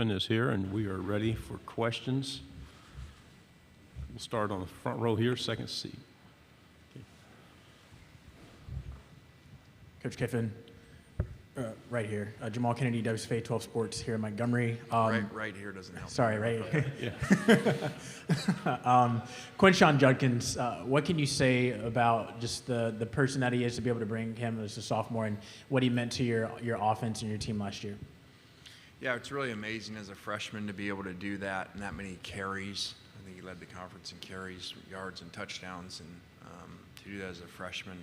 Kiffin is here, and we are ready for questions. We'll start on the front row here, second seat. Coach Kiffin, right here. Jamal Kennedy, WSFA 12 Sports here in Montgomery. Right here doesn't help. Sorry, right here. Yeah. Quinshawn Judkins, what can you say about just the person that he is to be able to bring him as a sophomore and what he meant to your offense and your team last year? Yeah, it's really amazing as a freshman to be able to do that and that many carries. I think he led the conference in carries, yards, and touchdowns. And to do that as a freshman,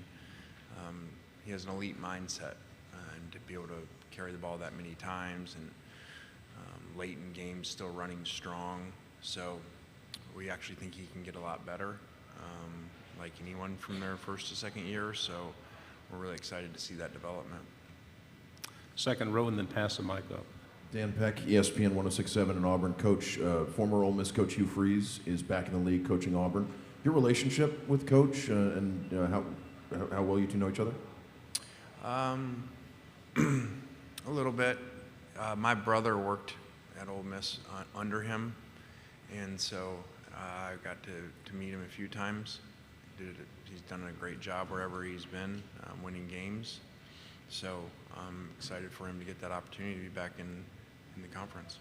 he has an elite mindset. And to be able to carry the ball that many times and late in games still running strong. So we actually think he can get a lot better, like anyone from their first to second year. So we're really excited to see that development. Second row, and then pass the mic up. Dan Peck, ESPN 106.7 in Auburn. Coach, former Ole Miss coach Hugh Freeze is back in the league coaching Auburn. Your relationship with Coach and how well you two know each other? A little bit. My brother worked at Ole Miss under him, and so I got to meet him a few times. He's done a great job wherever he's been, winning games. So I'm excited for him to get that opportunity to be back in the conference.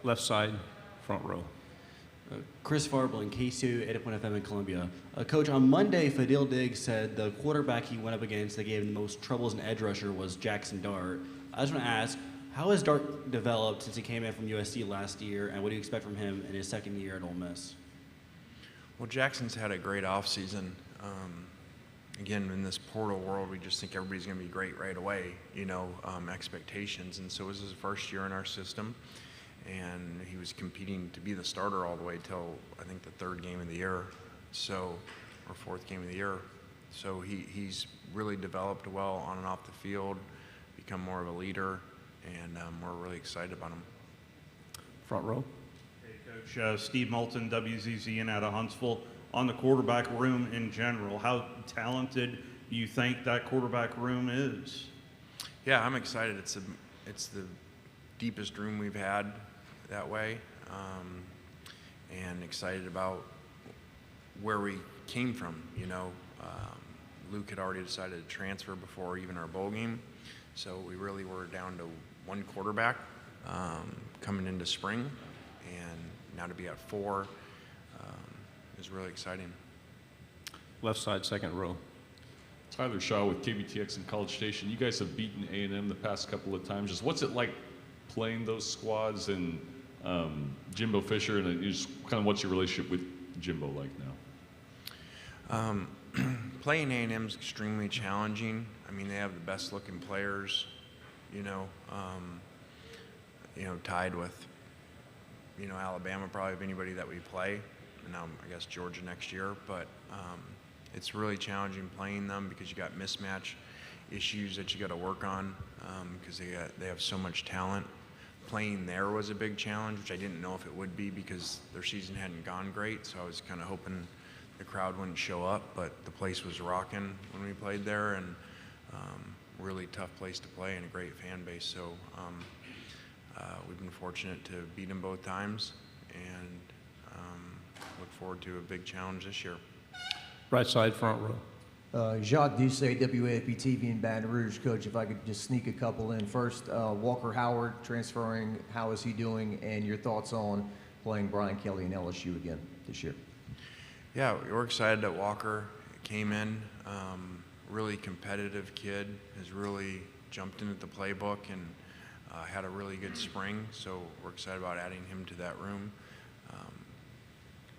Left side, front row. Chris Farbling, KC 8.1 FM in Columbia. Coach, on Monday, Fadil Diggs said the quarterback he went up against that gave him the most troubles in edge rusher was Jackson Dart. I just want to ask, how has Dart developed since he came in from USC last year, and what do you expect from him in his second year at Ole Miss? Well, Jackson's had a great offseason. Again, in this portal world, we just think everybody's going to be great right away, expectations. And so it was his first year in our system. And he was competing to be the starter all the way till, I think, the third game of the year, or fourth game of the year. So he's really developed well on and off the field, become more of a leader, and we're really excited about him. Front row. Hey, Coach. Steve Moulton, WZZN out of Huntsville. On the quarterback room in general, how talented do you think that quarterback room is? Yeah, I'm excited. It's the deepest room we've had that way, and excited about where we came from. Luke had already decided to transfer before even our bowl game, so we really were down to one quarterback coming into spring, and now to be at 4 is really exciting. Left side, second row. Tyler Shaw with KBTX in College Station. You guys have beaten A&M the past couple of times. Just what's it like playing those squads and Jimbo Fisher, and just kind of what's your relationship with Jimbo like now? Playing A&M is extremely challenging. I mean, they have the best looking players, tied with, Alabama probably of anybody that we play. And now I guess Georgia next year, but it's really challenging playing them because you got mismatch issues that you got to work on because they have so much talent. Playing there was a big challenge, which I didn't know if it would be because their season hadn't gone great, so I was kind of hoping the crowd wouldn't show up, but the place was rocking when we played there, and really tough place to play and a great fan base. So we've been fortunate to beat them both times, and look forward to a big challenge this year. Right side, front row. Jacques Doucet, WAFB TV in Baton Rouge. Coach, if I could just sneak a couple in. First, Walker Howard transferring, how is he doing? And your thoughts on playing Brian Kelly and LSU again this year? Yeah, we're excited that Walker came in. Really competitive kid, has really jumped into the playbook and had a really good spring. So we're excited about adding him to that room.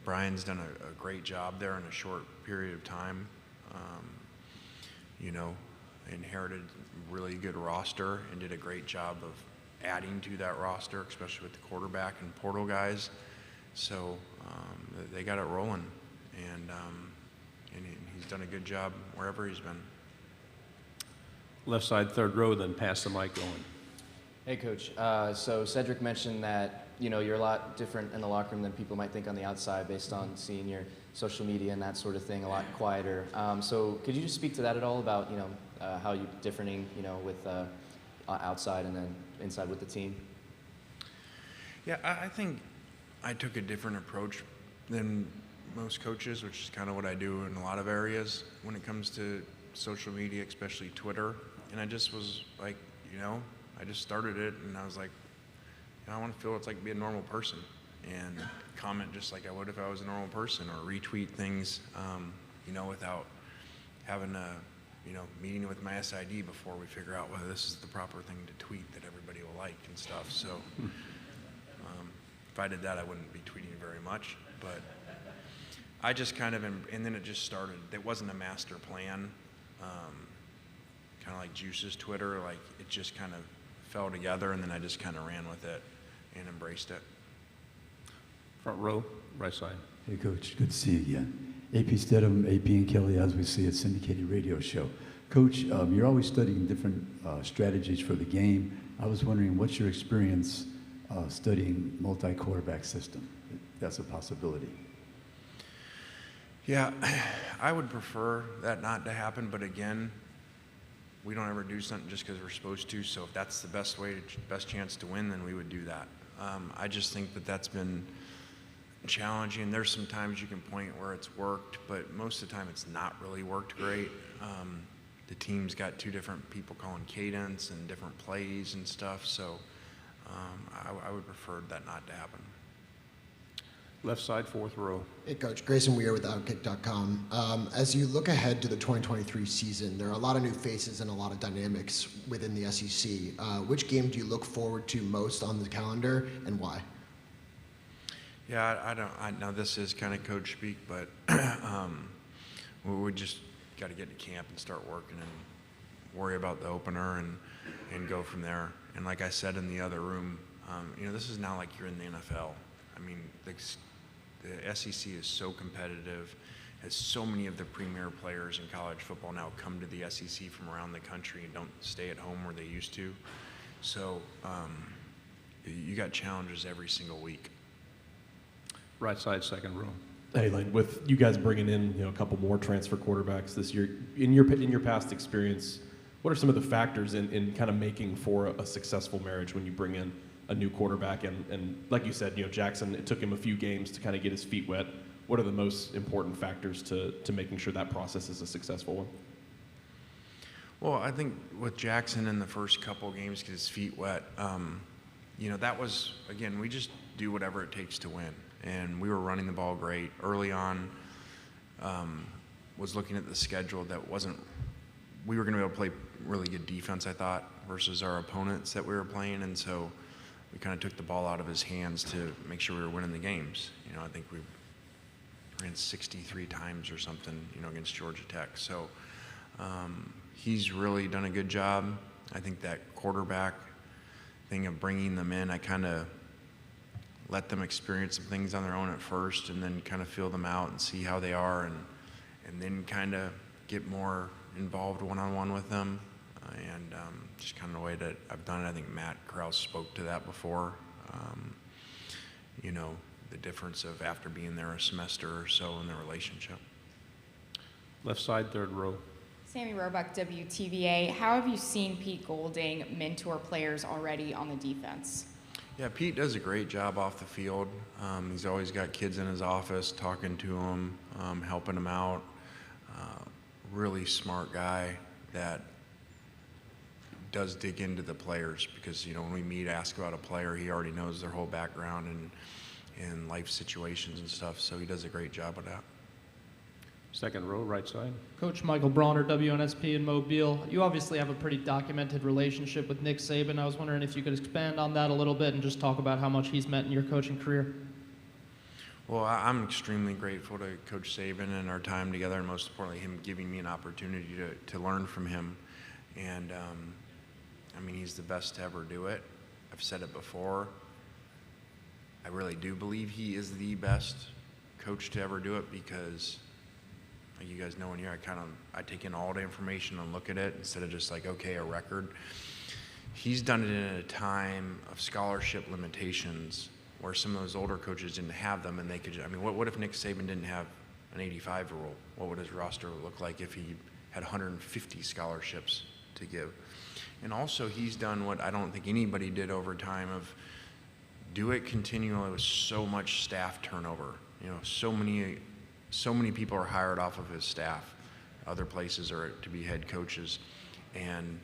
Brian's done a great job there in a short period of time. Inherited a really good roster and did a great job of adding to that roster, especially with the quarterback and portal guys. So they got it rolling, and he's done a good job wherever he's been. Left side, third row, then pass the mic on. Hey, Coach. So Cedric mentioned that you're a lot different in the locker room than people might think on the outside based on seeing your social media and that sort of thing, a lot quieter. So could you just speak to that at all about how you're differing with outside and then inside with the team? Yeah, I think I took a different approach than most coaches, which is kind of what I do in a lot of areas when it comes to social media, especially Twitter. And I just was like, I just started it, and I was like, I want to feel it's like be a normal person and comment just like I would if I was a normal person, or retweet things, without having a, meeting with my SID before we figure out whether this is the proper thing to tweet that everybody will like and stuff. So if I did that, I wouldn't be tweeting very much, but I just kind of, and then it just started. It wasn't a master plan, kind of like Juice's Twitter, like it just kind of fell together, and then I just kind of ran with it and embraced it. Front row, right side. Hey, Coach. Good to see you again. AP Stedham, AP and Kelly, as we see at syndicated radio show. Coach, you're always studying different strategies for the game. I was wondering, what's your experience studying multi-quarterback system? If that's a possibility. Yeah, I would prefer that not to happen, but again, we don't ever do something just because we're supposed to, so if that's the best chance to win, then we would do that. I just think that that's been challenging. There's some times you can point where it's worked, but most of the time it's not really worked great. The team's got two different people calling cadence and different plays and stuff, so I would prefer that not to happen. Left side, fourth row. Hey, Coach. Grayson Weir with Outkick.com. As you look ahead to the 2023 season, there are a lot of new faces and a lot of dynamics within the SEC. Which game do you look forward to most on the calendar, and why? Yeah, I know this is kind of coach speak, but we just got to get to camp and start working and worry about the opener and go from there. And like I said in the other room, this is not like you're in the NFL. I mean, the SEC is so competitive, as so many of the premier players in college football now come to the SEC from around the country and don't stay at home where they used to. So you got challenges every single week. Right side, second row. Hey, like with you guys bringing in a couple more transfer quarterbacks this year, in your past experience, what are some of the factors in kind of making for a successful marriage when you bring in a new quarterback? And like you said, Jackson, it took him a few games to kind of get his feet wet. What are the most important factors to making sure that process is a successful one? Well, I think with Jackson in the first couple games, get his feet wet, that was, again, we just do whatever it takes to win. And we were running the ball great. Early on, was looking at the schedule that we were going to be able to play really good defense, I thought, versus our opponents that we were playing. And so we kind of took the ball out of his hands to make sure we were winning the games. I think we ran 63 times or something, against Georgia Tech. So he's really done a good job. I think that quarterback thing of bringing them in, I kind of let them experience some things on their own at first, and then kind of feel them out and see how they are, and then kind of get more involved one-on-one with them, and just kind of the way that I've done it. I think Matt Krause spoke to that before. The difference of after being there a semester or so in the relationship. Left side, third row. Sammy Roebuck, WTVA. How have you seen Pete Golding mentor players already on the defense? Yeah, Pete does a great job off the field. He's always got kids in his office talking to them, helping them out. Really smart guy that does dig into the players, because when we meet, ask about a player, he already knows their whole background and life situations and stuff. So he does a great job of that. Second row, right side. Coach Michael Bronner, WNSP in Mobile. You obviously have a pretty documented relationship with Nick Saban. I was wondering if you could expand on that a little bit and just talk about how much he's meant in your coaching career. Well, I'm extremely grateful to Coach Saban and our time together, and most importantly, him giving me an opportunity to learn from him. And he's the best to ever do it. I've said it before. I really do believe he is the best coach to ever do it, because like you guys know in here, I take in all the information and look at it instead of just like, okay, a record. He's done it in a time of scholarship limitations where some of those older coaches didn't have them, and they could, what if Nick Saban didn't have an 85 rule? What would his roster look like if he had 150 scholarships to give? And also, he's done what I don't think anybody did over time of do it continually with so much staff turnover. You know, so many people are hired off of his staff. Other places are to be head coaches. And,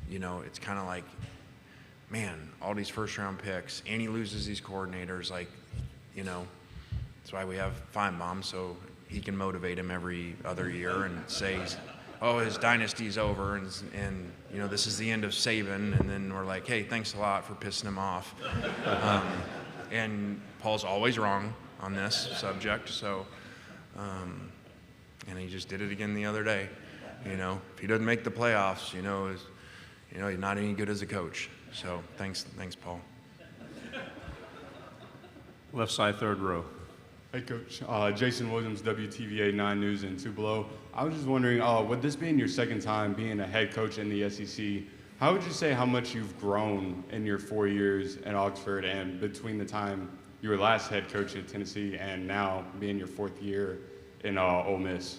you know, it's kind of like, man, all these first-round picks, and he loses these coordinators. Like, you know, that's why we have Feinbaum, so he can motivate him every other year and say, oh, his dynasty's over, and you know, this is the end of Saban. And then we're like, hey, thanks a lot for pissing him off. And Paul's always wrong on this subject, so, and he just did it again the other day. You know, if he doesn't make the playoffs, you know, he's not any good as a coach. So thanks, Paul. Left side, third row. Hey, Coach. Jason Williams, WTVA 9 News in Tupelo. I was just wondering, with this being your second time being a head coach in the SEC, how would you say how much you've grown in your 4 years at Oxford and between the time you were last head coach at Tennessee and now being your 4th year in Ole Miss?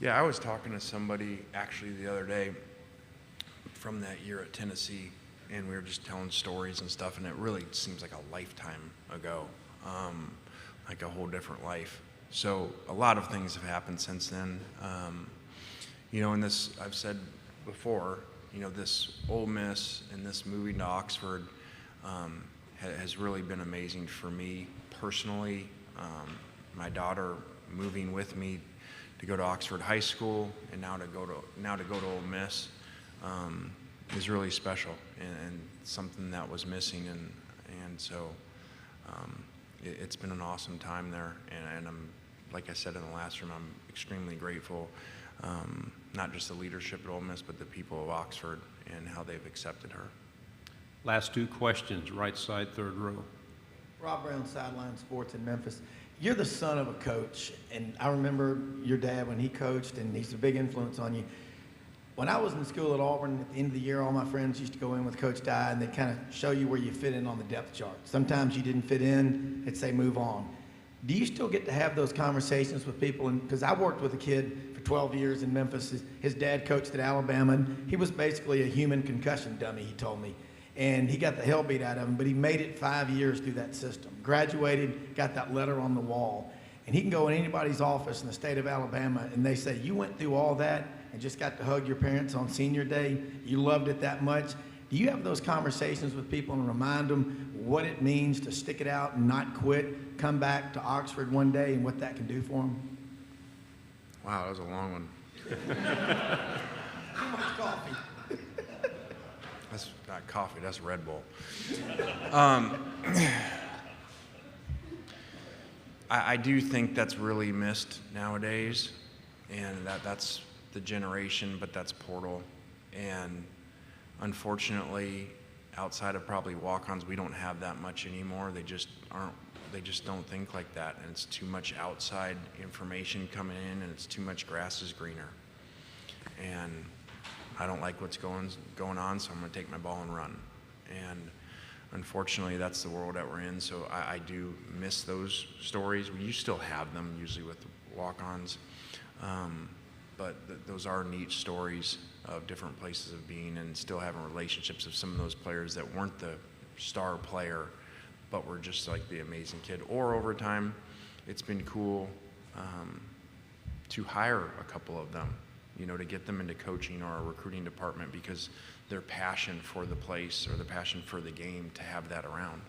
Yeah, I was talking to somebody actually the other day from that year at Tennessee, and we were just telling stories and stuff, and it really seems like a lifetime ago, like a whole different life. So a lot of things have happened since then. You know, and this, I've said before, you know, this Ole Miss and this moving to Oxford has really been amazing for me personally. My daughter moving with me to go to Oxford High School, and now to go to Ole Miss is really special and something that was missing, and so it's been an awesome time there, and I'm, like I said in the last room, I'm extremely grateful, not just the leadership at Ole Miss, but the people of Oxford and how they've accepted her. Last two questions, right side, third row. Rob Brown, Sideline Sports in Memphis. You're the son of a coach, and I remember your dad when he coached, and he's a big influence on you. When I was in school at Auburn, at the end of the year, all my friends used to go in with Coach Dye, and they'd kind of show you where you fit in on the depth chart. Sometimes you didn't fit in, they'd say move on. Do you still get to have those conversations with people? Because I worked with a kid for 12 years in Memphis. His dad coached at Alabama, and he was basically a human concussion dummy, he told me. And he got the hell beat out of him, but he made it 5 years through that system. Graduated, got that letter on the wall. And he can go in anybody's office in the state of Alabama, and they say, you went through all that and just got to hug your parents on senior day. You loved it that much. Do you have those conversations with people and remind them what it means to stick it out and not quit, come back to Oxford one day, and what that can do for them? Wow, that was a long one. Too much coffee. That's not coffee, that's Red Bull. I do think that's really missed nowadays, and that's the generation, but that's Portal. And unfortunately, outside of probably walk-ons, we don't have that much anymore. They just don't think like that, and it's too much outside information coming in, and it's too much grass is greener. And I don't like what's going on, so I'm going to take my ball and run. And unfortunately, that's the world that we're in, so I do miss those stories. You still have them, usually with walk-ons, but those are neat stories of different places of being and still having relationships with some of those players that weren't the star player, but were just like the amazing kid. Or over time, it's been cool to hire a couple of them, you know, to get them into coaching or a recruiting department because their passion for the place or the passion for the game to have that around.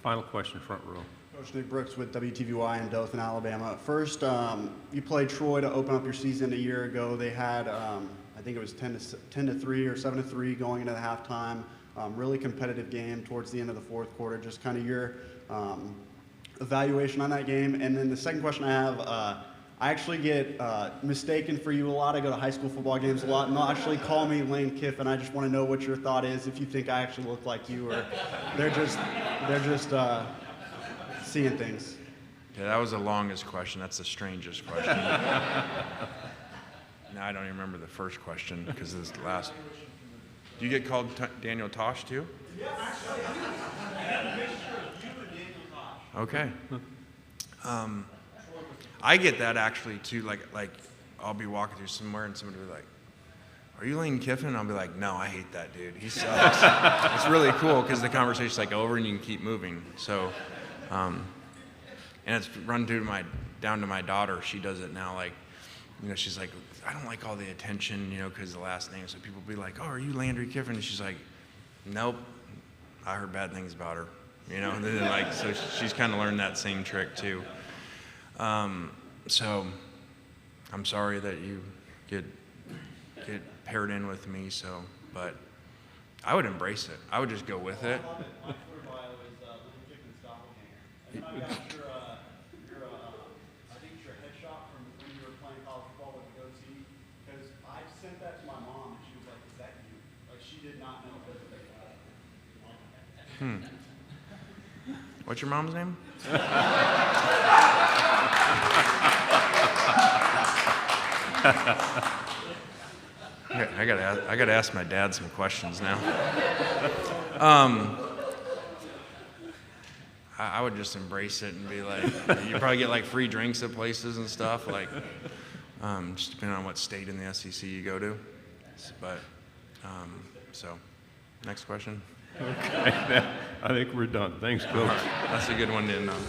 Final question, front row. Coach Nick Brooks with WTVY in Dothan, Alabama. First, you played Troy to open up your season a year ago. They had, I think it was 10-3 or 7-3 going into the halftime. Really competitive game towards the end of the fourth quarter. Just kind of your evaluation on that game. And then the second question I have, I actually get mistaken for you a lot. I go to high school football games a lot, and they'll actually call me Lane Kiffin. I just want to know what your thought is, if you think I actually look like you, or they're just seeing things. Yeah, that was the longest question. That's the strangest question. Now I don't even remember the first question because this last. Do you get called Daniel Tosh too? Okay. I get that actually too. Like I'll be walking through somewhere and somebody will be like, are you Lane Kiffin? And I'll be like, no, I hate that dude. He sucks. It's really cool because the conversation's like over and you can keep moving. So, and it's run down to my daughter. She does it now. Like, you know, she's like, I don't like all the attention, you know, because the last name. So people be like, oh, are you Landry Kiffin? And she's like, nope. I heard bad things about her, you know. And then like, so she's kind of learned that same trick too. So I'm sorry that you get paired in with me. So, but I would embrace it. I would just go with it. My Twitter bio is Little Kiffin Doppelganger. And then I got I think your headshot from when you were playing college football with the goatee. Because I sent that to my mom and she was like, "Is that you?" Like she did not know that. What's your mom's name? I gotta ask my dad some questions now. I would just embrace it and be like, you probably get like free drinks at places and stuff, like just depending on what state in the SEC you go to. But so, next question. Okay, I think we're done. Thanks, Coach. That's a good one to end on.